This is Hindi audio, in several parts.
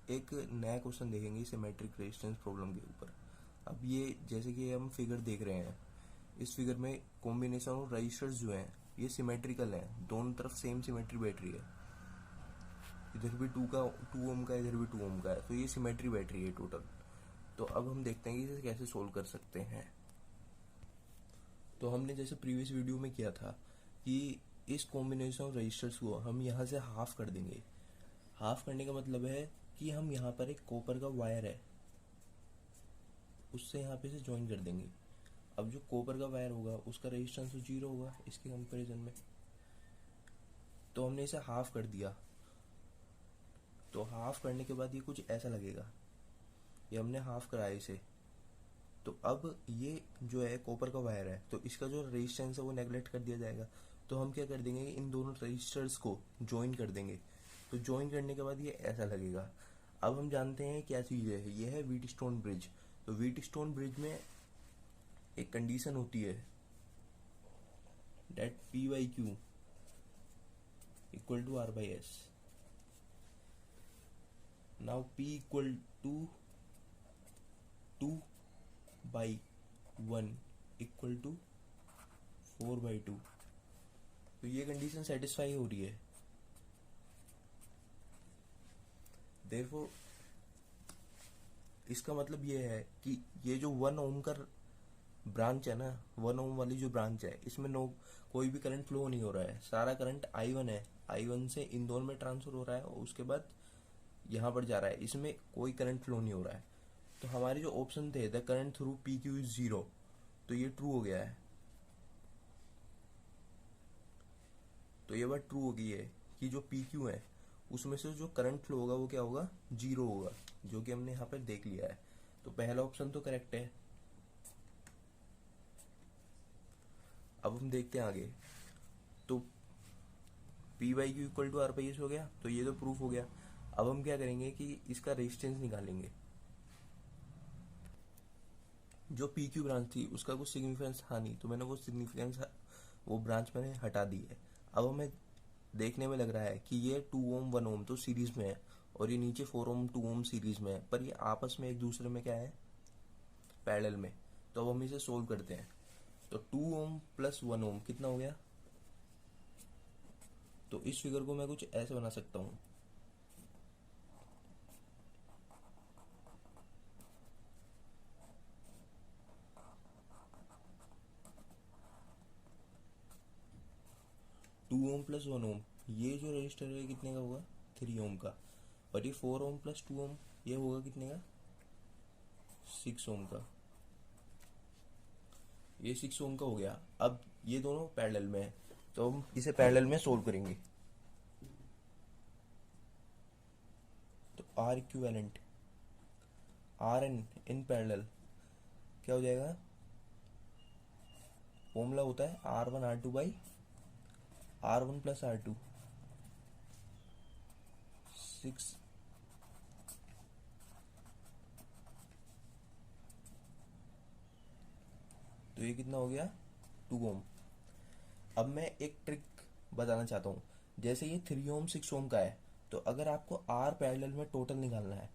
एक नया क्वेश्चन देखेंगे सिमेट्रिक रेजिस्टेंस प्रॉब्लम के ऊपर। अब ये जैसे कि हम फिगर देख रहे हैं, इस फिगर में कॉम्बिनेशन ऑफ रजिस्टर्स जो हैं ये सिमेट्रिकल हैं, दोनों तरफ सेम सिमेट्री बैटरी है, इधर भी 2 ओम का इधर भी 2 ओम का है, तो ये सिमेट्री बैटरी है टोटल। तो अब हम देखते हैं कि इसे कैसे सोल्व कर सकते हैं। तो हमने जैसे प्रीवियस वीडियो में किया था कि इस कॉम्बिनेशन ऑफ रजिस्टर्स को हम यहाँ से हाफ कर देंगे। हाफ करने का मतलब है कि हम यहाँ पर एक कॉपर का वायर है उससे यहाँ पे से ज्वाइन कर देंगे। अब जो कॉपर का वायर होगा उसका रेजिस्टेंस तो 0 होगा इसके कंपैरिजन में, तो हमने इसे हाफ कर दिया। तो हाफ करने के बाद ये कुछ ऐसा लगेगा, ये हमने हाफ कराया इसे। तो अब ये जो है कॉपर का वायर है, तो इसका जो रेजिस्टेंस है वो नेगलेक्ट कर दिया जाएगा। तो हम क्या कर देंगे, इन दोनों रजिस्टर्स को ज्वाइन कर देंगे। तो ज्वाइन करने के बाद ये ऐसा लगेगा। अब हम जानते हैं क्या चीज़ है, ये है व्हीटस्टोन ब्रिज। तो व्हीटस्टोन ब्रिज में एक कंडीशन होती है that P/Q equal to R/S। Now P equal to 2/1 equal to 4/2। तो ये कंडीशन सेटिस्फाई हो रही है। देयरफॉर इसका मतलब ये है कि ये जो 1 ओम का ब्रांच है ना, 1 ओम वाली जो ब्रांच है, इसमें कोई भी करंट फ्लो नहीं हो रहा है। सारा करंट I1 है, I1 से इन दोनों में ट्रांसफर हो रहा है और उसके बाद यहाँ पर जा रहा है, इसमें कोई करंट फ्लो नहीं हो रहा है। तो हमारे जो ऑप्शन थे the current through PQ is 0, तो ये ट्रू हो गया है। तो ये बात ट्रू हो गई है कि जो PQ है उसमें से जो करंट फ्लो होगा वो क्या होगा, 0 होगा, जो कि हमने यहाँ पर देख लिया है। तो पहला ऑप्शन तो करेक्ट है। अब हम देखते हैं आगे। तो P/Q इक्वल टू R/S हो गया, तो ये तो प्रूफ हो गया। अब हम क्या करेंगे कि इसका रेजिस्टेंस निकालेंगे। जो PQ ब्रांच थी उसका कुछ सिग्निफिकेंस था नहीं, तो मैंने वो सिग्निफिकेंस वो ब्रांच मैंने हटा दी है। अब हमें देखने में लग रहा है कि ये 2 ओम 1 ओम तो सीरीज में है और ये नीचे 4 ओम 2 ओम सीरीज में है, पर ये आपस में एक दूसरे में क्या है, पैरेलल में। तो अब हम इसे सोल्व करते हैं। तो 2 ओम प्लस 1 ओम कितना हो गया। तो इस फिगर को मैं कुछ ऐसे बना सकता हूँ। टू ओम प्लस 1 ओम, ये जो रजिस्टर है कितने का होगा, 3 ओम का। और ये 4 ओम प्लस 2 ओम ये होगा कितने का, 6 ओम का। ये 6 ओम का हो गया। अब ये दोनों पैरेलल में है, तो हम इसे पैरेलल में सोल्व करेंगे। तो R equivalent RN in parallel क्या हो जाएगा, फॉर्मूला होता है R1 R2 by R1 plus R2 6। तो ये कितना हो गया, 2 ओम। अब मैं एक ट्रिक बताना चाहता हूँ। जैसे ये 3 ओम 6 ओम का है, तो अगर आपको R पैरेलल में टोटल निकालना है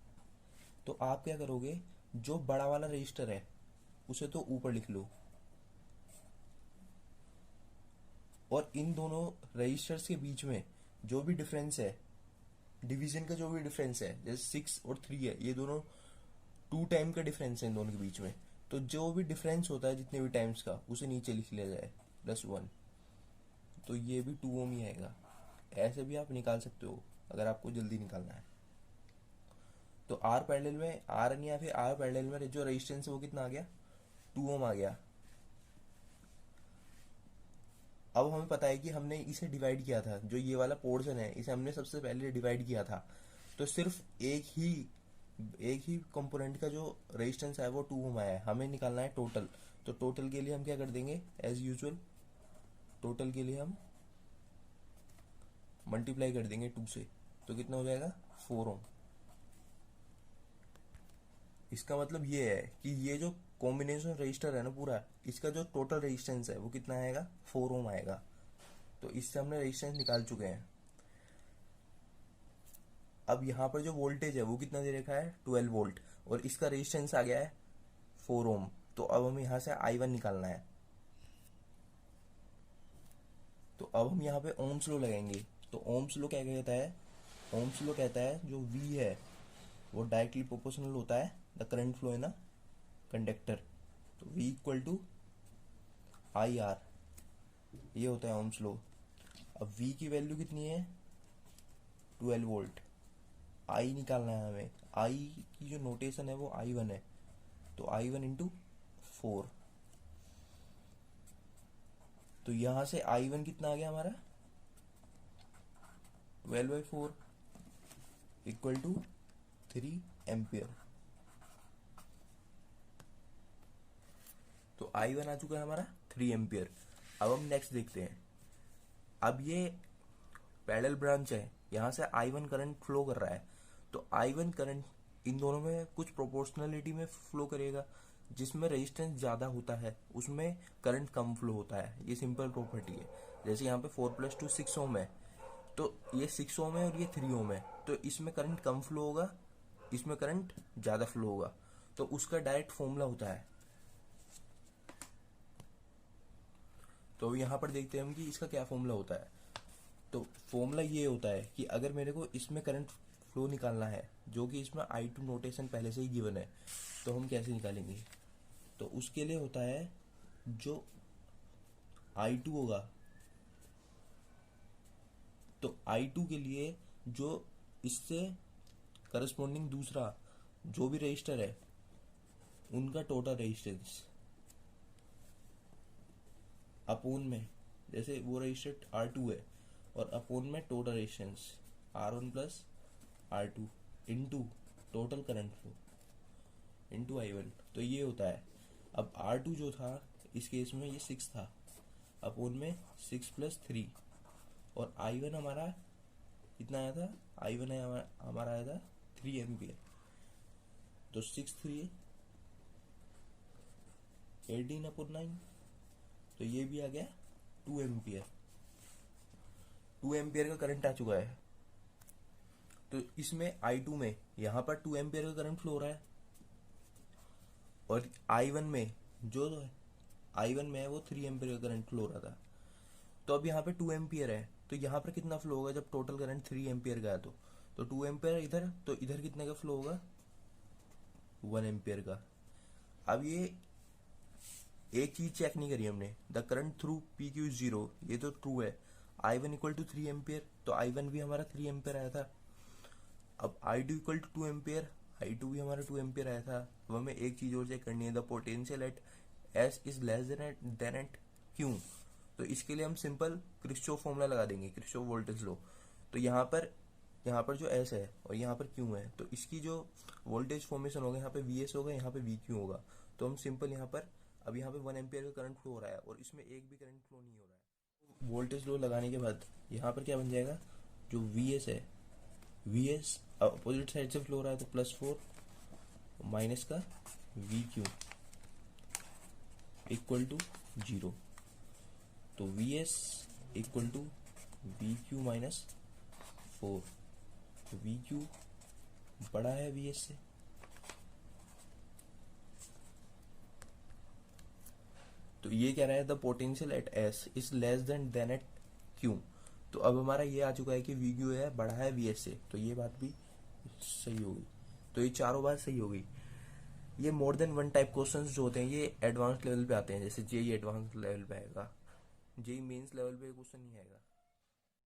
तो आप क्या करोगे, जो बड़ा वाला रजिस्टर है उसे तो ऊपर लिख लो, और इन दोनों रजिस्टर्स के बीच में जो भी डिफरेंस है, डिवीजन का जो भी डिफरेंस है, जैसे 6 और 3 है, ये दोनों 2 टाइम का डिफरेंस है इन दोनों के बीच में। तो जो भी डिफरेंस होता है जितने भी टाइम्स का, उसे नीचे लिख लिया जाए +1। तो ये भी 2 ओम ही आएगा। ऐसे भी आप निकाल सकते हो अगर आपको जल्दी निकालना है। तो R पैरेलल में RN या फिर R पैरेलल में जो रेजिस्टेंस है वो कितना आ गया, 2 ओम आ गया। अब हमें पता है कि हमने इसे डिवाइड किया था, जो ये वाला पोर्शन है इसे हमने सबसे पहले डिवाइड किया था। तो सिर्फ एक ही कंपोनेंट का जो रेजिस्टेंस है वो 2 ओम आया है। हमें निकालना है टोटल। तो टोटल के लिए हम क्या कर देंगे, एज यूजुअल टोटल के लिए हम मल्टीप्लाई कर देंगे 2 से। तो कितना हो जाएगा, 4 ओम। इसका मतलब ये है कि ये जो कॉम्बिनेशन रजिस्टर है ना पूरा, इसका जो टोटल रेजिस्टेंस है वो कितना आएगा, 4 ओम आएगा। तो इससे हमने रेजिस्टेंस निकाल चुके हैं। अब यहाँ पर जो वोल्टेज है वो कितना दे रखा है 12 वोल्ट, और इसका रेजिस्टेंस आ गया है 4 ओम। तो अब हम यहाँ से I1 निकालना है। तो अब हम यहाँ पे ओम्स लॉ लगाएंगे। तो ओम्स लॉ क्या कहता है, ओम्स लॉ कहता है जो V है वो डायरेक्टली प्रोपोर्शनल होता है the current flow in a conductor. तो V इक्वल टू IR, ये होता है ओम्स लॉ। अब V की वैल्यू कितनी है 12 वोल्ट। I निकालना है हमें। I की जो नोटेशन है वो I1 है, तो I1 इंटू 4। तो यहां से I1 कितना आ गया हमारा 12/4 इक्वल टू 3 एम्पियर। तो I1 आ चुका है हमारा 3 एम्पियर। अब हम नेक्स्ट देखते हैं। अब ये पैरेलल ब्रांच है, यहाँ से I1 करंट फ्लो कर रहा है। तो I1 करंट इन दोनों में कुछ प्रोपोर्शनलिटी में फ्लो करेगा। जिसमें रेजिस्टेंस ज़्यादा होता है उसमें करंट कम फ्लो होता है, ये सिंपल प्रॉपर्टी है। जैसे यहाँ पे 4+2 6 ओम है, तो ये 6 ओम है और ये 3 ओम है, तो इसमें करंट कम फ्लो होगा, इसमें करंट ज़्यादा फ्लो होगा। तो उसका डायरेक्ट फॉर्मूला होता है। तो यहाँ पर देखते हैं हम कि इसका क्या फॉर्मूला होता है। तो फॉर्मूला ये होता है कि अगर मेरे को इसमें करंट फ्लो निकालना है, जो कि इसमें I2 नोटेशन पहले से ही गिवन है, तो हम कैसे निकालेंगे। तो उसके लिए होता है जो I2 होगा, तो I2 के लिए जो इससे करस्पॉन्डिंग दूसरा जो भी रजिस्टर है उनका टोटल रेजिस्टेंस अपोन में, जैसे वो रजिस्टर R2 है और अपोन में total resistance R1 plus R2 into total current flow into I1। तो ये होता है। अब R2 जो था इस केस में ये 6 था, अपोन में 6+3, और I1 हमारा कितना आया था, I1 है हमारा आया था 3 एम्पियर। तो 6×3 18/9, तो ये भी आ गया 2 एम्पियर। 2 एम्पियर का करंट आ चुका है। तो इसमें I2 में यहाँ पर 2 एम्पियर का करंट फ्लो हो रहा है, और I1 में जो I1 में है वो 3 एम्पियर का करंट फ्लो हो रहा था। तो अब यहाँ पे 2 एम्पियर है, तो यहाँ पर कितना फ्लो होगा जब टोटल करंट 3 एम्पियर का है। तो 2 एम्पियर इधर, तो इधर कितने का फ्लो होगा 1 एम्पियर का। अब ये एक चीज चेक नहीं करी हमने, the current through PQ is 0, ये तो ट्रू है। I1 इक्वल टू 3 एम्पियर, तो I1 भी हमारा 3 एम्पियर आया था। अब I2 equal to 2 ampere, I2 भी हमारा 2 एम्पियर आया था। अब हमें एक चीज और चेक करनी है, the potential at S is less than at Q। तो इसके लिए हम सिंपल क्रिस्चॉफ फॉर्मूला लगा देंगे, क्रिस्चॉफ वोल्टेज लॉ। तो यहाँ पर जो S है और यहाँ पर Q है, तो इसकी जो वोल्टेज फॉर्मेशन होगा यहाँ पे VS होगा, यहाँ पे VQ होगा। तो हम सिंपल यहाँ पर अब यहाँ पे 1 एम्पियर का करंट फ्लो हो रहा है और इसमें एक भी करंट फ्लो नहीं हो रहा है। वोल्टेज लॉ लगाने के बाद यहाँ पर क्या बन जाएगा, जो VS है, VS अपोजिट साइड से फ्लो हो रहा है, तो +4 माइनस का VQ इक्वल टू 0। तो VS equal to VQ minus 4। तो VQ बड़ा है VS से, तो ये कह रहा है the potential at S is less than at Q। तो अब हमारा ये आ चुका है कि VQ है बड़ा है VS से, तो ये बात भी सही होगी। तो ये चारों बात सही हो गई। ये more than one type questions जो होते हैं ये एडवांस लेवल पे आते हैं, जैसे जेई एडवांस लेवल पे आएगा, जेई मेंस लेवल पे क्वेश्चन नहीं आएगा।